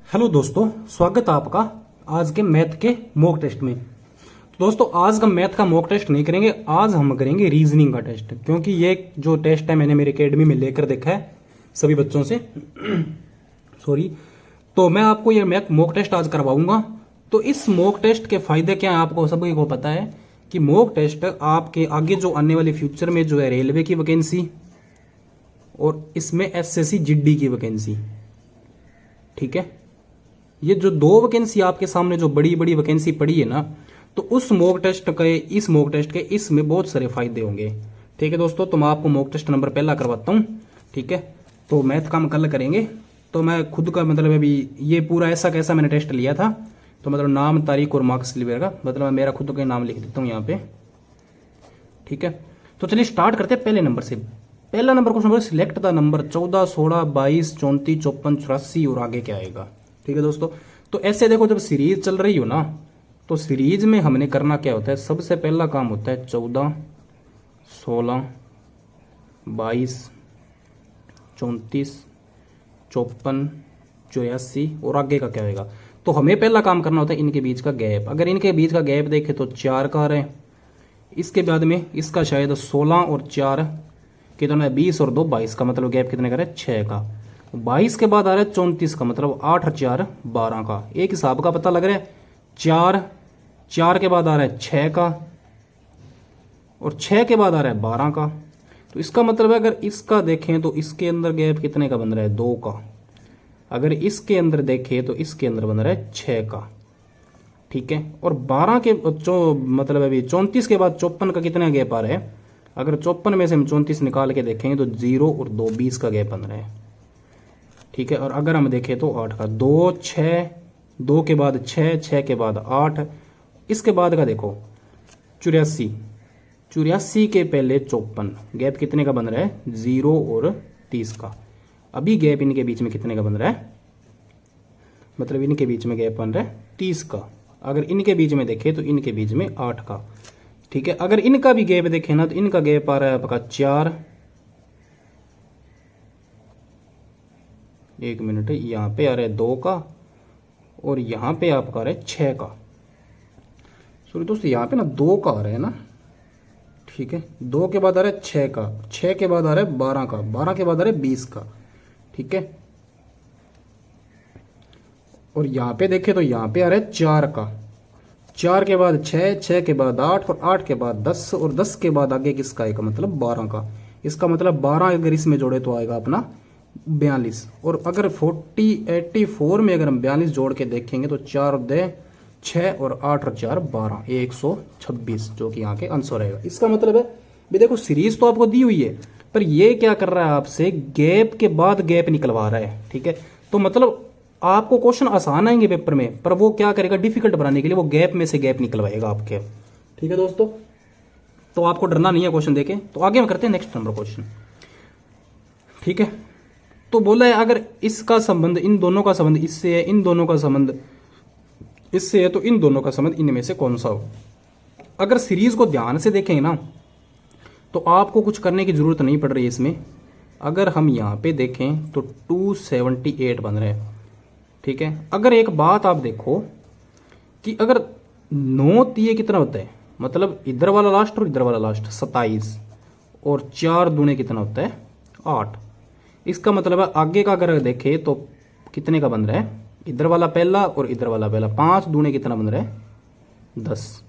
Hello दोस्तों, स्वागत है आपका आज के मैथ के मॉक टेस्ट में। तो दोस्तों, आज हम मैथ का मॉक टेस्ट नहीं करेंगे, आज हम करेंगे रीजनिंग का टेस्ट। क्योंकि ये जो टेस्ट है मैंने मेरी एकेडमी में लेकर देखा है सभी बच्चों से सॉरी। तो मैं आपको ये मैथ मॉक टेस्ट आज करवाऊंगा। तो इस मॉक टेस्ट के फायदे क्या है आपको सभी को पता है कि मॉक टेस्ट आपके आगे जो आने वाले फ्यूचर में जो है रेलवे की वैकेंसी और इसमें एसएससी जीडी की वैकेंसी, ठीक है, ये जो दो वैकेंसी आपके सामने जो बड़ी बड़ी वैकेंसी पड़ी है ना, तो उस मॉक टेस्ट के इसमें बहुत सारे फायदे होंगे। ठीक है दोस्तों, तो मैं आपको मॉक टेस्ट नंबर पहला करवाता हूँ। ठीक है, तो मैथ का हम कल करेंगे। तो मैं खुद का मतलब अभी ये पूरा ऐसा कैसा मैंने टेस्ट लिया था, तो मतलब नाम, तारीख और मार्क्स लिखेगा, मतलब मेरा खुद का नाम लिख देता हूँ यहाँ पे। ठीक है, तो चलिए स्टार्ट करते हैं पहले नंबर से। पहला number question, select the number 14, 16, 22, 34, 54, 84 और आगे क्या आएगा। ठीक है दोस्तों, तो ऐसे देखो जब सीरीज चल रही हो ना, तो सीरीज में हमने करना क्या होता है, सबसे पहला काम होता है 14, 16, 22, 34, 54, 84 और आगे का क्या होगा। तो हमें पहला काम करना होता है इनके बीच का गैप। अगर इनके बीच का गैप देखे तो 4 का आ रहा है, इसके बाद में इसका शायद 16 और 4 कितना है, 20 और 2 22 का, मतलब गैप कितने का है, 6 का। 22 के बाद आ रहा है 34 का, मतलब 8 और 4 12 का। एक हिसाब का पता लग रहा है। 4 के बाद आ रहा है 6 का और 6 के बाद आ रहा है 12 का। तो इसका मतलब है अगर इसका देखें तो इसके अंदर गैप कितने का बन रहा है, 2 का। अगर इसके अंदर देखें तो इसके अंदर बन रहा है 6 का। ठीक है, और 12 के मतलब अभी 34 के बाद 54 का कितना गैप आ रहा है। अगर 54 में से हम 34 निकाल के देखेंगे तो 0 और 2 20 का गैप बन रहा है। ठीक है, और अगर हम देखें तो 8 का, 2 6, 2 के बाद 6, 6 के बाद 8, इसके बाद का देखो 84, 84 के पहले 54, गैप कितने का बन रहा है, 0 और 30 का। अभी गैप इनके बीच में कितने का बन रहा है, मतलब इनके बीच में गैप बन रहा है 30 का। अगर इनके बीच में देखें तो इनके बीच में 8 का। ठीक है, अगर इनका भी गैप देखें ना तो इनका गैप आ रहा है आपका 4, 1 मिनट, यहाँ पे आ रहा है 2 का और यहाँ पे आपका आ रहा है 6 का। सॉरी दोस्तों, यहाँ पे ना 2 का आ रहा है ना। ठीक है, 2 के बाद आ रहा है 6 का, 6 के बाद आ रहा है 12 का, 12 के बाद आ रहा है 20 का। ठीक है, और यहाँ पे देखें तो यहाँ पे आ रहा है 4 का, 4 के बाद 6, 6 के बाद 8 और 8 के बाद 10 और 10 के बाद आगे किसका आएगा, मतलब 12 का। इसका मतलब 12 अगर इसमें जोड़े तो आएगा अपना 42। और अगर 84 में अगर हम 42 जोड़ के देखेंगे तो 4 और 2 6 और 8 और 4 12, 126, जो कि यहाँ के आंसर रहेगा। इसका मतलब है भी देखो सीरीज तो आपको दी हुई है, पर ये क्या कर रहा है आपसे, गैप के बाद गैप निकलवा रहा है। ठीक है, तो मतलब आपको क्वेश्चन आसान आएंगे पेपर में, पर वो क्या करेगा, डिफिकल्ट बनाने के लिए वो गैप में से गैप निकलवाएगा आपके। ठीक है दोस्तों, तो आपको डरना नहीं है क्वेश्चन देके। तो आगे हम करते हैं नेक्स्ट नंबर क्वेश्चन। ठीक है, तो बोला है अगर इसका संबंध, इन दोनों का संबंध इससे है, इन दोनों का संबंध इससे है, तो इन दोनों का संबंध इनमें से कौन सा हो। अगर सीरीज को ध्यान से देखें ना तो आपको कुछ करने की जरूरत नहीं पड़ रही है इसमें। अगर हम यहाँ पे देखें तो 278 बन रहा है। ठीक है, अगर एक बात आप देखो कि अगर 9 तिये कितना होता है, मतलब इधर वाला लास्ट और इधर वाला लास्ट 27 और 4 दूने कितना होता है 8। इसका मतलब है आगे का अगर देखे तो कितने का बन रहा है, इधर वाला पहला और इधर वाला पहला, 5 दूने कितना बन रहा है 10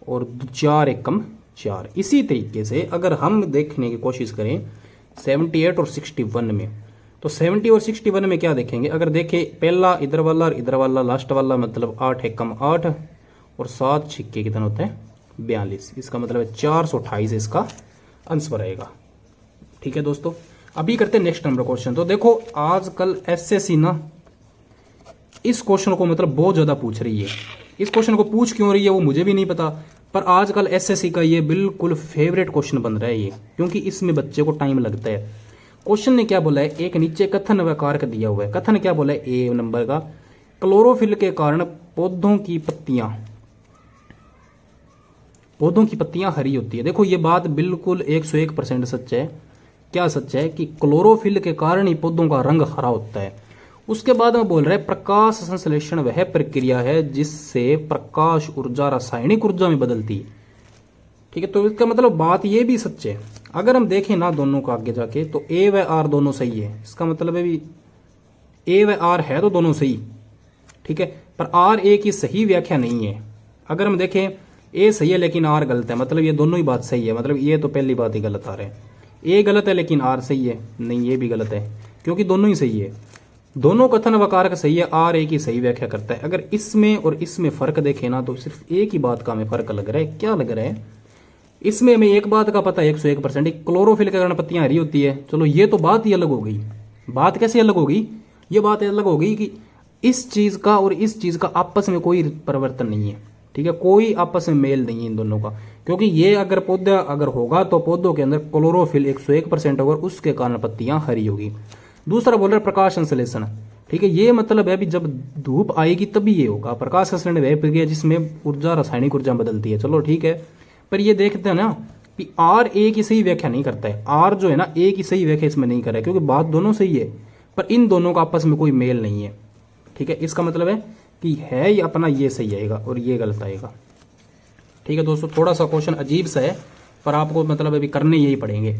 और 4 एक कम 4। इसी तरीके से अगर हम देखने की कोशिश करें 78 और 61 में, तो 70 और 61 में क्या देखेंगे, अगर देखें पहला इधर वाला और इधर वाला लास्ट वाला, मतलब 8 एक कम 8 और 7 छिक्के कितना होता है 42। इसका मतलब है 428 इसका आंसर आएगा। ठीक है दोस्तों, अभी करते हैं नेक्स्ट नंबर क्वेश्चन। तो देखो आजकल एसएससी ना इस क्वेश्चन को मतलब बहुत ज्यादा पूछ रही है। इस क्वेश्चन को पूछ क्यों रही है वो मुझे भी नहीं पता, पर आजकल एसएससी का ये बिल्कुल फेवरेट क्वेश्चन बन रहा है ये, क्योंकि इसमें बच्चे को टाइम लगता है। क्वेश्चन ने क्या बोला है, एक नीचे कथन वाक्य का दिया हुआ है। कथन क्या बोला है, ए नंबर का, क्लोरोफिल के कारण पौधों की पत्तियां हरी होती है। देखो ये बात बिल्कुल 101% सच है। क्या सच है कि क्लोरोफिल के कारण ही पौधों का रंग हरा होता है। उसके बाद में बोल रहे हैं प्रकाश संश्लेषण वह प्रक्रिया है जिससे प्रकाश ऊर्जा रासायनिक ऊर्जा में बदलती है। ठीक है, तो इसका मतलब बात ये भी सच है। अगर हम देखें ना दोनों को आगे जाके तो ए व आर दोनों सही है, इसका मतलब है भी ए व आर है तो दोनों सही। ठीक है, पर आर ए की सही व्याख्या नहीं है। अगर हम देखें ए सही है लेकिन आर गलत है, मतलब ये दोनों ही बात सही है, मतलब ये तो पहली बात ही गलत आ रहा है। ए गलत है लेकिन आर सही है, नहीं ये भी गलत है क्योंकि दोनों ही सही है। दोनों कथन वकारक सही है, आर ए की सही व्याख्या करता है। अगर इसमें और इसमें फर्क देखें ना तो सिर्फ एक ही बात का हमें फर्क लग रहा है। क्या लग रहा है? इसमें हमें एक बात का पता है 101% क्लोरोफिल के कारण पत्तियां हरी होती है। चलो ये तो बात ही अलग हो गई। बात कैसे अलग होगी? ये बात अलग होगी कि इस चीज का और इस चीज का आपस में कोई परिवर्तन नहीं है। ठीक है, कोई आपस में मेल नहीं है इन दोनों का, क्योंकि ये अगर पौधा अगर होगा तो पौधों के अंदर क्लोरोफिल 101% होगा, उसके कारण पत्तियां हरी होगी। दूसरा बोल रहे प्रकाश संश्लेषण। ठीक है, ये मतलब है भी जब धूप आएगी तभी ये होगा। प्रकाश संश्लेषण वह प्रक्रिया जिसमें ऊर्जा रासायनिक ऊर्जा बदलती है। चलो ठीक है, पर ये देखते हैं ना कि आर ए की सही व्याख्या नहीं करता है। आर जो है ना ए की सही व्याख्या इसमें नहीं कर रहा है, क्योंकि बात दोनों सही है पर इन दोनों का आपस में कोई मेल नहीं है। ठीक है, इसका मतलब है कि है ये अपना ये सही आएगा और ये गलत आएगा। ठीक है दोस्तों, थोड़ा सा क्वेश्चन अजीब सा है पर आपको मतलब अभी करने यही पड़ेंगे।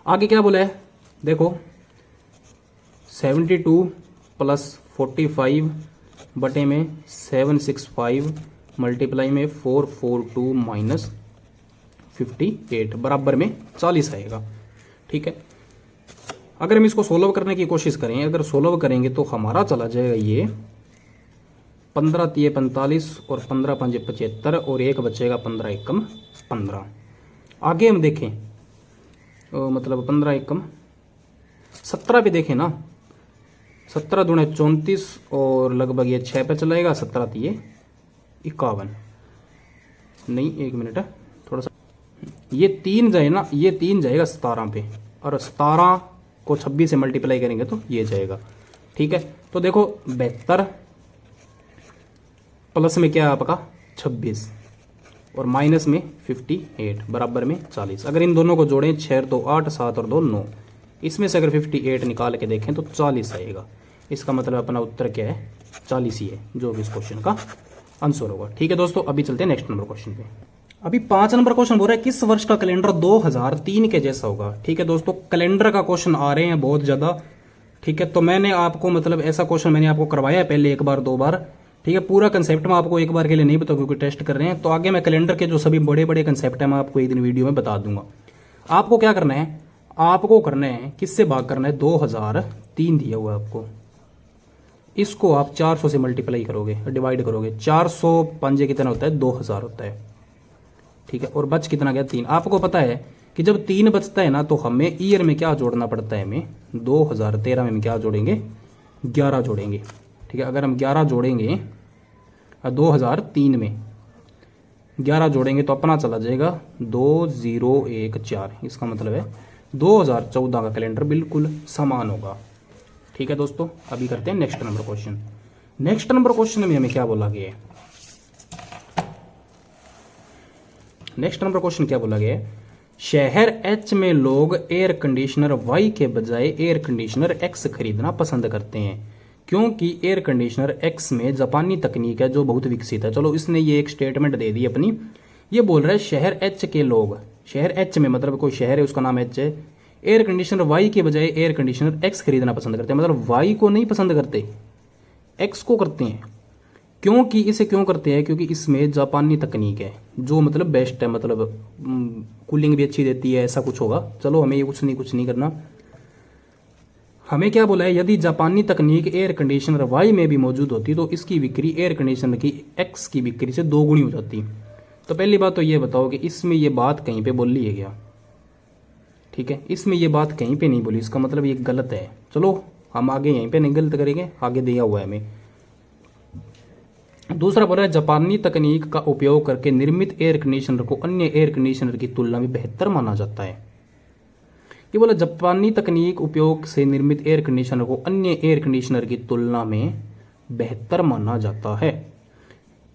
आगे क्या बोला है देखो, 72 + 45 बटे में 765 मल्टीप्लाई में 442 - 58 बराबर में 40 आएगा। ठीक है, अगर हम इसको सोल्व करने की कोशिश करें, अगर सोल्व करेंगे तो हमारा चला जाएगा ये 15 × 3 = 45 और 15 × 5 = 75 और एक बचेगा 15 × 1 = 15। आगे हम देखें मतलब 15 × 1 = 17 पे देखें ना, 17 दूने 34 और लगभग ये 6 पे चलाएगा, 17 × 3 = 51। नहीं एक मिनट है थोड़ा सा, ये 3 जाए ना, ये 3 जाएगा 17 पे और 17 को 26 से मल्टीप्लाई करेंगे तो ये जाएगा। ठीक है, तो देखो 72 प्लस में क्या है आपका 26 और माइनस में 58 बराबर में 40। अगर इन दोनों को जोड़ें 6 × 2 = 8, 7 और 2 = 9, इसमें से अगर 58 निकाल के देखें तो 40 आएगा। इसका मतलब अपना उत्तर क्या है 40 ही है, जो भी इस क्वेश्चन का आंसर होगा। ठीक है दोस्तों, अभी चलते हैं नेक्स्ट नंबर क्वेश्चन पे। अभी 5 नंबर क्वेश्चन बोल रहा है किस वर्ष का कैलेंडर 2003 के जैसा होगा। ठीक है दोस्तों, कैलेंडर का क्वेश्चन आ रहे हैं बहुत ज्यादा। ठीक है, तो मैंने आपको मतलब ऐसा क्वेश्चन मैंने आपको करवाया है पहले 1 बार 2 बार। ठीक है, पूरा कंसेप्ट मैं आपको 1 बार के लिए नहीं बताऊँ क्योंकि टेस्ट कर रहे हैं। तो आगे मैं कैलेंडर के जो सभी बड़े बड़े कंसेप्ट है मैं आपको एक दिन वीडियो में बता दूंगा। आपको क्या करना है, आपको करना है किससे भाग करना है, 2003 दिया हुआ है आपको, इसको आप 400 से मल्टीप्लाई करोगे, डिवाइड करोगे। 400 पंजे कितना होता है 2000 होता है। ठीक है, और बच कितना गया 3। आपको पता है कि जब 3 बचता है ना तो हमें ईयर में क्या जोड़ना पड़ता है, हमें 2013 में क्या जोड़ेंगे 11 जोड़ेंगे। ठीक है, अगर हम 11 जोड़ेंगे 2003 में 11 जोड़ेंगे तो अपना चला जाएगा 2014। इसका मतलब है 2014 का कैलेंडर बिल्कुल समान होगा। ठीक है दोस्तों, अभी करते हैं next number question. Next number question में हमें क्या बोला गया है, नेक्स्ट नंबर क्वेश्चन क्या बोला गया है, शहर एच में लोग एयर कंडीशनर वाई के बजाय एयर कंडीशनर एक्स खरीदना पसंद करते हैं क्योंकि एयर कंडीशनर एक्स में जापानी तकनीक है जो बहुत विकसित है। चलो इसने ये एक स्टेटमेंट दे दी अपनी। ये बोल रहा है शहर एच के लोग, शहर एच में मतलब कोई शहर है उसका नाम एच है, एयर कंडीशनर वाई के बजाय एयर कंडीशनर एक्स खरीदना पसंद करते हैं। मतलब वाई को नहीं पसंद करते, एक्स को करते हैं। क्योंकि इसे क्यों करते हैं, क्योंकि इसमें जापानी तकनीक है जो मतलब बेस्ट है, मतलब कूलिंग भी अच्छी देती है, ऐसा कुछ होगा। चलो हमें ये कुछ नहीं करना। हमें क्या बोला है, यदि जापानी तकनीक एयर कंडीशनर वाई में भी मौजूद होती तो इसकी बिक्री एयर कंडीशनर की एक्स की बिक्री से 2 गुनी हो जाती। तो पहली बात तो ये बताओ कि इसमें ये बात कहीं पे बोली है क्या। ठीक है, इसमें ये बात कहीं पे नहीं बोली, इसका मतलब ये गलत है। चलो हम आगे यहीं पे नहीं गलत करेंगे, आगे दिया हुआ है हमें। दूसरा बोला है जापानी तकनीक का उपयोग करके निर्मित एयर कंडीशनर को अन्य एयर कंडीशनर की तुलना में बेहतर माना जाता है। ये बोला जापानी तकनीक उपयोग से निर्मित एयर कंडीशनर को अन्य एयर कंडीशनर की तुलना में बेहतर माना जाता है।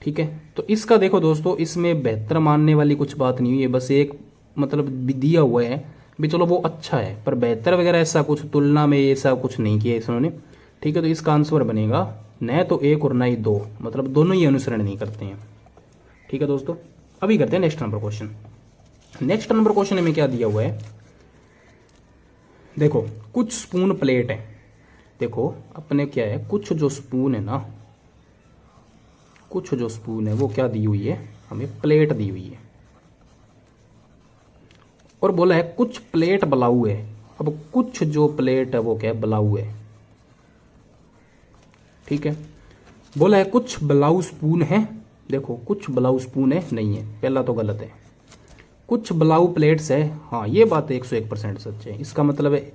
ठीक है, तो इसका देखो दोस्तों, इसमें बेहतर मानने वाली कुछ बात नहीं हुई है, बस एक मतलब दिया हुआ है भी चलो वो अच्छा है, पर बेहतर वगैरह ऐसा कुछ तुलना में ऐसा कुछ नहीं किया इन्होंने। ठीक है, तो इसका आंसर बनेगा न तो एक और न ही दो, मतलब दोनों ही अनुसरण नहीं करते हैं। ठीक है दोस्तों, अभी करते हैं next number question. Next number question में क्या दिया हुआ है, देखो कुछ स्पून प्लेट है। देखो अपने क्या है, कुछ जो स्पून है ना, कुछ जो स्पून है वो क्या दी हुई है, हमें प्लेट दी हुई है, और बोला है कुछ प्लेट ब्लाऊ है। अब कुछ जो प्लेट है वो क्या है, ब्लाऊ है। ठीक है, बोला है कुछ ब्लाऊ स्पून है। देखो कुछ ब्लाऊ स्पून है नहीं है, पहला तो गलत है। कुछ ब्लाऊ प्लेट्स है, हाँ ये बात 101% सच है। इसका मतलब है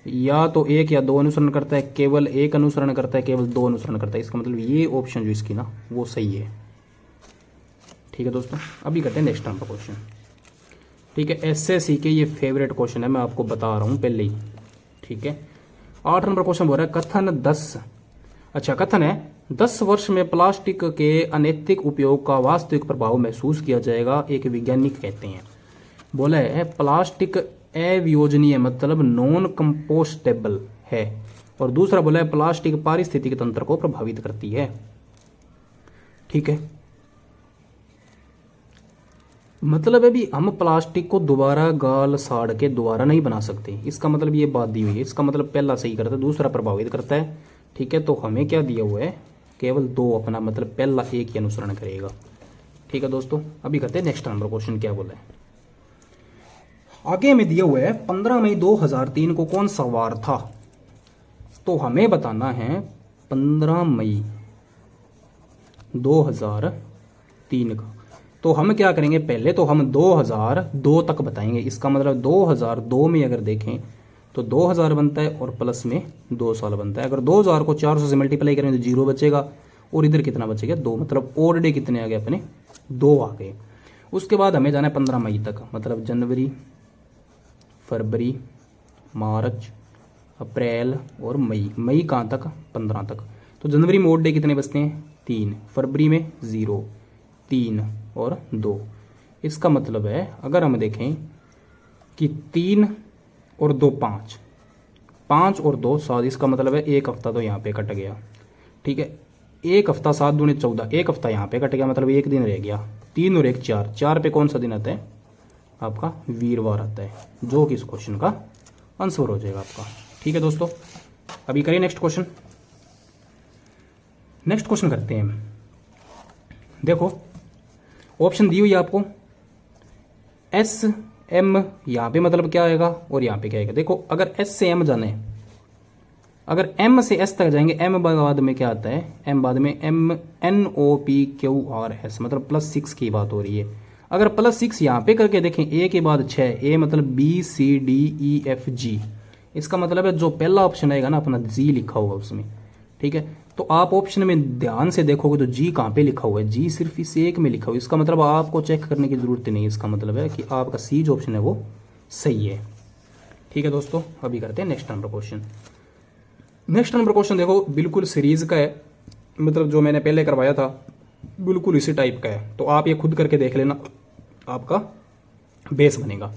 या तो एक या दो अनुसरण करता है, केवल एक अनुसरण करता है, केवल दो अनुसरण करता है। इसका मतलब ये ऑप्शन जो इसकी ना वो सही है। ठीक है दोस्तों, अभी करते हैं नेक्स्ट नंबर क्वेश्चन। ठीक है, एसएससी के ये फेवरेट क्वेश्चन है, मैं आपको बता रहा हूँ पहले ही। ठीक है, 8 नंबर क्वेश्चन बोल रहा है कथन 10, अच्छा कथन है 10 वर्ष में प्लास्टिक के अनैतिक उपयोग का वास्तविक प्रभाव महसूस किया जाएगा, एक वैज्ञानिक कहते हैं। बोला है प्लास्टिक अवियोजनीय मतलब नॉन कंपोस्टेबल है, और दूसरा बोला है प्लास्टिक पारिस्थितिक तंत्र को प्रभावित करती है। ठीक है, मतलब है भी हम प्लास्टिक को दोबारा गाल साड़ के दोबारा नहीं बना सकते। इसका मतलब ये बात दी हुई है। इसका मतलब पहला सही करता है, दूसरा प्रभावित करता है। ठीक है, तो हमें क्या दिया हुआ है, केवल दो अपना, मतलब पहला एक ही अनुसरण करेगा। ठीक है दोस्तों, अभी करते हैं नेक्स्ट नंबर क्वेश्चन क्या बोला है। आगे में दिया हुआ है 15 मई 2003 को कौन सा वार था, तो हमें बताना है 15 मई 2003 का। तो हम क्या करेंगे, पहले तो हम 2002 तक बताएंगे। इसका मतलब 2002 में अगर देखें तो 2000 बनता है और प्लस में 2 साल बनता है। अगर 2000 को 400 से मल्टीप्लाई करें तो 0 बचेगा, और इधर कितना बचेगा 2, मतलब और डे कितने आ गए अपने, 2 आ गए। उसके बाद हमें जाना है 15 मई तक, मतलब जनवरी, फरवरी, मार्च, अप्रैल और मई। मई कहाँ तक, 15 तक। तो जनवरी में और डे कितने बचते हैं, 3, फरवरी में 0, 3 और 2। इसका मतलब है अगर हम देखें कि 3 और 2 5, 5 और 2 7, इसका मतलब है एक हफ्ता तो यहाँ पे कट गया। ठीक है, एक हफ्ता 7 दूनी 14, एक हफ्ता यहाँ पे कट गया, मतलब एक दिन रह गया। 3 और 1 4, 4 पे कौन सा दिन आता है आपका, वीरवार आता है, जो कि इस क्वेश्चन का आंसर हो जाएगा आपका। ठीक है दोस्तों, अभी करिए नेक्स्ट क्वेश्चन। नेक्स्ट क्वेश्चन करते हैं। देखो ऑप्शन दी हुई है आपको, एस एम, यहाँ पे मतलब क्या आएगा और यहाँ पे क्या आएगा। देखो अगर एस से एम जाने, अगर एम से एस तक जाएंगे, एम बाद में क्या आता है, एम बाद में M N O P Q R S, मतलब +6 की बात हो रही है। अगर +6 यहाँ पे करके देखें, ए के बाद 6, ए मतलब BCDEFG, इसका मतलब है जो पहला ऑप्शन आएगा ना अपना जी लिखा होगा उसमें। ठीक है, तो आप ऑप्शन में ध्यान से देखोगे तो जी कहाँ पे लिखा हुआ है, जी सिर्फ इस एक में लिखा हुआ है। इसका मतलब आपको चेक करने की जरूरत नहीं है। इसका मतलब है कि आपका सी जो ऑप्शन है वो सही है। ठीक है दोस्तों, अभी करते हैं next number question. Next number question देखो बिल्कुल सीरीज का है, मतलब जो मैंने पहले करवाया था बिल्कुल इसी टाइप का है, तो आप ये खुद करके देख लेना, आपका बेस बनेगा।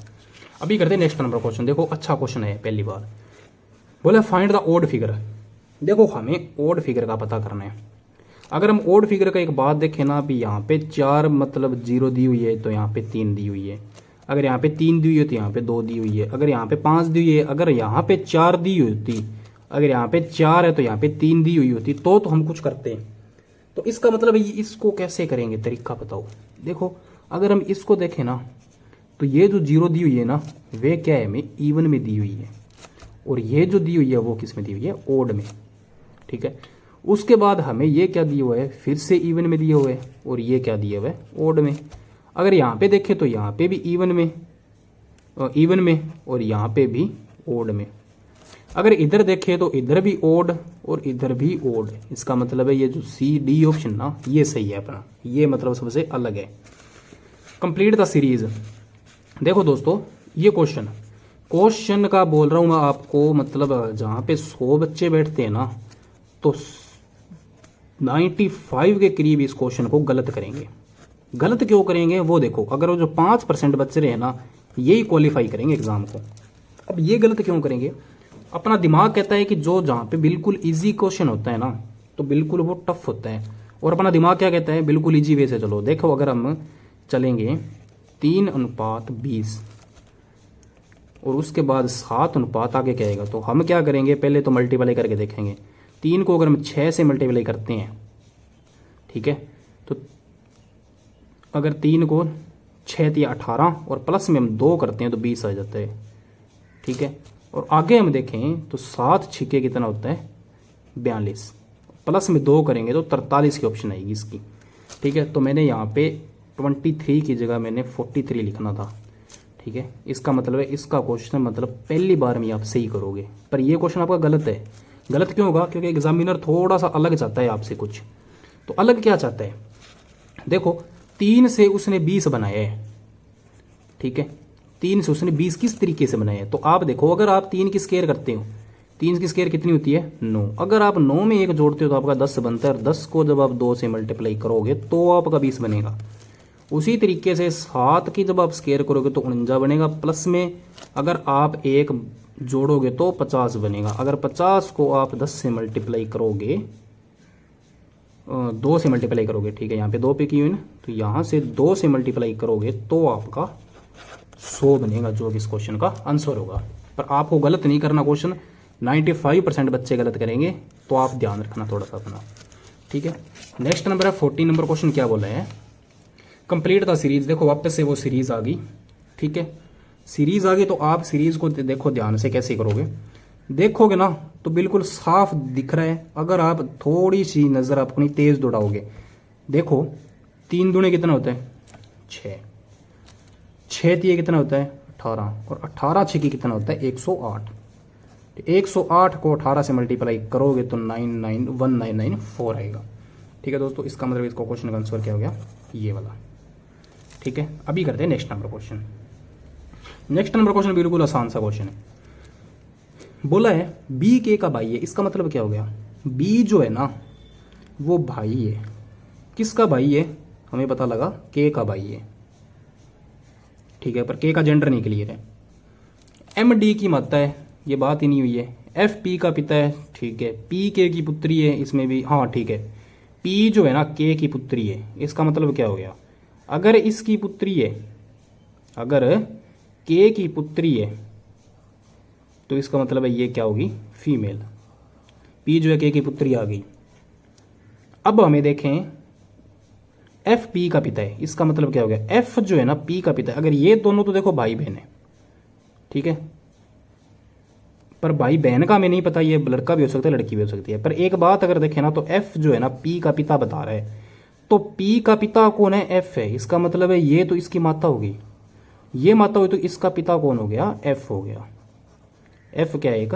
अभी करते हैं नेक्स्ट नंबर क्वेश्चन। देखो अच्छा क्वेश्चन है, पहली बार बोला फाइंड द ओड फिगर। देखो हमें ओड फिगर का पता करना है। अगर हम ओड फिगर का एक बात देखें ना, अभी यहाँ पे 4 मतलब 0 दी हुई है, तो यहाँ पे 3 दी हुई है। अगर यहाँ पे 3 दी हुई है तो यहाँ पे 2 दी हुई है। अगर यहाँ पे 5 दी हुई है, अगर यहाँ पे 4 दी हुई होती, अगर यहाँ पे 4 है तो यहाँ पे 3 दी हुई होती, तो हम कुछ करते हैं। तो इसका मतलब इसको कैसे करेंगे, तरीका बताओ। देखो अगर हम इसको देखें ना, तो ये जो 0 दी हुई है ना, वे क्या है, हमें इवन में दी हुई है, और ये जो दी हुई है वो किस में दी हुई है, ओड में। ठीक है, उसके बाद हमें ये क्या दिया हुआ है, फिर से इवन में दिया हुआ है, और ये क्या दिया हुआ है, ओड में। अगर यहाँ पे देखें तो यहाँ पे भी इवन में, और यहाँ पे भी ओड में। अगर इधर देखें तो इधर भी ओड और इधर भी ओड। इसका मतलब है ये जो CD ऑप्शन ना, ये सही है अपना, ये मतलब सबसे अलग है। Complete the series. देखो दोस्तों ये क्वेश्चन का बोल रहा हूं मैं आपको, मतलब जहां पे 100 बच्चे बैठते हैं ना, तो 95 के करीब इस क्वेश्चन को गलत करेंगे। गलत क्यों करेंगे वो देखो, अगर वो जो 5% बच्चे रहे ना, यही क्वालिफाई करेंगे एग्जाम को। अब ये गलत क्यों करेंगे, अपना दिमाग कहता है कि जो जहाँ पे बिल्कुल इजी क्वेश्चन होता है ना तो बिल्कुल वो टफ होता है, और अपना दिमाग क्या कहता है, बिल्कुल इजी वे से चलो। देखो अगर हम चलेंगे 3:20 और उसके बाद 7 आगे क्या आएगा, तो हम क्या करेंगे, पहले तो मल्टीप्लाई करके देखेंगे। 3 को अगर हम 6 से मल्टीप्लाई करते हैं, ठीक है, तो अगर 3 को 6 या 18 और प्लस में हम 2 करते हैं तो 20 आ जाता है, ठीक है। और आगे हम देखें तो 7 छिके कितना होता है, 42, प्लस में 2 करेंगे तो 43 की ऑप्शन आएगी इसकी, ठीक है। तो मैंने यहाँ पे 23 की जगह मैंने 43 लिखना था, ठीक है। इसका मतलब है इसका क्वेश्चन मतलब पहली बार में आप सही करोगे, पर ये क्वेश्चन आपका गलत है। गलत क्यों होगा, क्योंकि एग्जामिनर थोड़ा सा अलग चाहता है आपसे कुछ। तो अलग क्या चाहता है, देखो 3 से उसने 20 बनाया है, ठीक है। 3 से उसने 20 किस तरीके से बनाया है, तो आप देखो अगर आप 3 की स्केयर करते हो, 3 की स्केयर कितनी होती है, 9। अगर आप 9 में 1 जोड़ते हो तो आपका 10 बनता है, और 10 को जब आप 2 से मल्टीप्लाई करोगे तो आपका 20 बनेगा। उसी तरीके से 7 की जब आप स्केयर करोगे तो 49 बनेगा, प्लस में अगर आप 1 जोड़ोगे तो 50 बनेगा। अगर 50 को आप 10 से मल्टीप्लाई करोगे, 2 से मल्टीप्लाई करोगे, ठीक है, यहाँ पे 2 पे की हुई ना, तो यहाँ से 2 से मल्टीप्लाई करोगे तो आपका 100 बनेगा, जो इस क्वेश्चन का आंसर होगा। पर आपको गलत नहीं करना क्वेश्चन, 95% बच्चे गलत करेंगे, तो आप ध्यान रखना थोड़ा सा अपना, ठीक है। नेक्स्ट नंबर है 14 नंबर क्वेश्चन, क्या बोला है, कंप्लीट द सीरीज। देखो वापस से वो सीरीज आ गई, ठीक है। सीरीज आ गई तो आप सीरीज को देखो ध्यान से कैसे करोगे, देखोगे ना तो बिल्कुल साफ दिख रहा है। अगर आप थोड़ी सी नजर अपनी तेज दौड़ाओगे, देखो 3 दूने कितना होता है, 6, 6 तिये कितना होता है, 18, और 18 छिकी कितना होता है, 108। 108 को 18 से मल्टीप्लाई करोगे तो 1994 आएगा, ठीक है दोस्तों। इसका मतलब इसको क्वेश्चन का आंसर क्या हो गया, ये वाला, ठीक है। अभी करते हैं next number question. Next number question बिल्कुल आसान सा क्वेश्चन है। बोला है बी के का भाई है, इसका मतलब क्या हो गया, बी जो है ना वो भाई है, किसका भाई है, हमें पता लगा के का भाई है, ठीक है, पर के का जेंडर नहीं क्लियर है। एम डी की माता है, ये बात ही नहीं हुई है। एफ पी का पिता है, ठीक है। पी के की पुत्री है, इसमें भी हाँ ठीक है। पी जो है ना के की पुत्री है, इसका मतलब क्या हो गया, अगर इसकी पुत्री है, अगर के की पुत्री है तो इसका मतलब है ये क्या होगी, फीमेल। पी जो है के की पुत्री आ गई। अब हमें देखें एफ पी का पिता है, इसका मतलब क्या हो गया, एफ जो है ना पी का पिता है। अगर ये दोनों तो देखो भाई बहन है, ठीक है, पर भाई बहन का हमें नहीं पता, ये लड़का भी हो सकता है लड़की भी हो सकती है। पर एक बात अगर देखें ना तो एफ जो है ना पी का पिता बता रहा है, तो पी का पिता कौन है, एफ है। इसका मतलब है ये तो इसकी माता होगी, ये माता हुई तो इसका पिता कौन हो गया, एफ हो गया। एफ क्या है, एक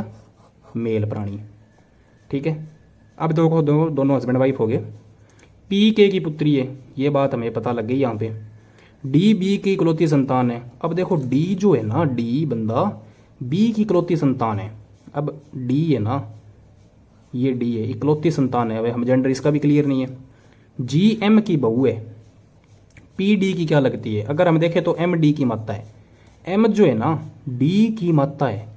मेल प्राणी, ठीक है। अब देखो दोनों हस्बैंड वाइफ हो गए। पी के की पुत्री है, ये बात हमें पता लग गई यहाँ पे। डी बी की इकलौती संतान है। अब देखो डी जो है ना, डी बंदा बी की इकलौती संतान है। अब डी है ना, ये डी है, इकलौती संतान है। अब हम जेंडर इसका भी क्लियर नहीं है। जी एम की बहू है, पी डी की क्या लगती है, अगर हम देखें तो एम डी की माता है। एम जो है ना डी की माता है,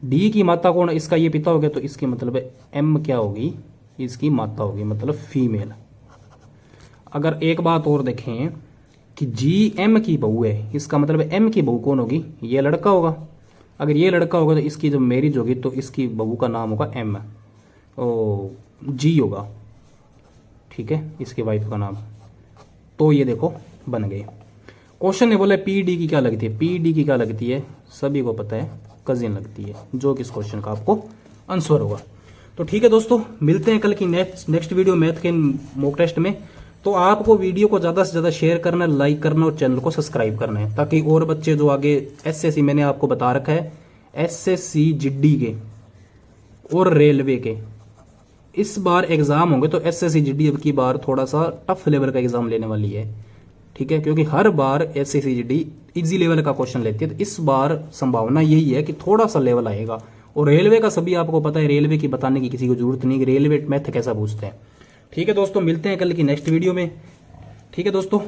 डी की माता कौन, इसका ये पिता हो गया, तो इसकी मतलब है एम क्या होगी, इसकी माता होगी, मतलब फीमेल। अगर एक बात और देखें कि जी एम की बहू है, इसका मतलब है एम की बहू कौन होगी, ये लड़का होगा। अगर ये लड़का होगा तो इसकी जब मैरिज होगी तो इसकी बहू का नाम होगा एम, ओ जी होगा, ठीक है, इसकी वाइफ का नाम। तो ये देखो बन गए। क्वेश्चन ने बोला पी डी की क्या लगती है, पी डी की क्या लगती है, सभी को पता है, कजिन लगती है, जो कि इस क्वेश्चन का आपको आंसर होगा। तो ठीक है दोस्तों, मिलते हैं कल की नेक्स्ट वीडियो मैथ के मॉक टेस्ट में। तो आपको वीडियो को ज़्यादा से ज़्यादा शेयर करना, लाइक करना और चैनल को सब्सक्राइब करना है, ताकि और बच्चे जो आगे एसएससी, मैंने आपको बता रखा है एसएससी जीडी के और रेलवे के इस बार एग्जाम होंगे, तो एसएससी जीडी अब की बार थोड़ा सा टफ लेवल का एग्जाम लेने वाली है, ठीक है, क्योंकि हर बार एसएससी जीडी इजी लेवल का क्वेश्चन लेती है। तो इस बार संभावना यही है कि थोड़ा सा लेवल आएगा। और रेलवे का सभी आपको पता है, रेलवे की बताने की किसी को जरूरत नहीं कि रेलवे मैथ कैसा पूछते हैं। ठीक है दोस्तों, मिलते हैं कल की नेक्स्ट वीडियो में। ठीक है दोस्तों।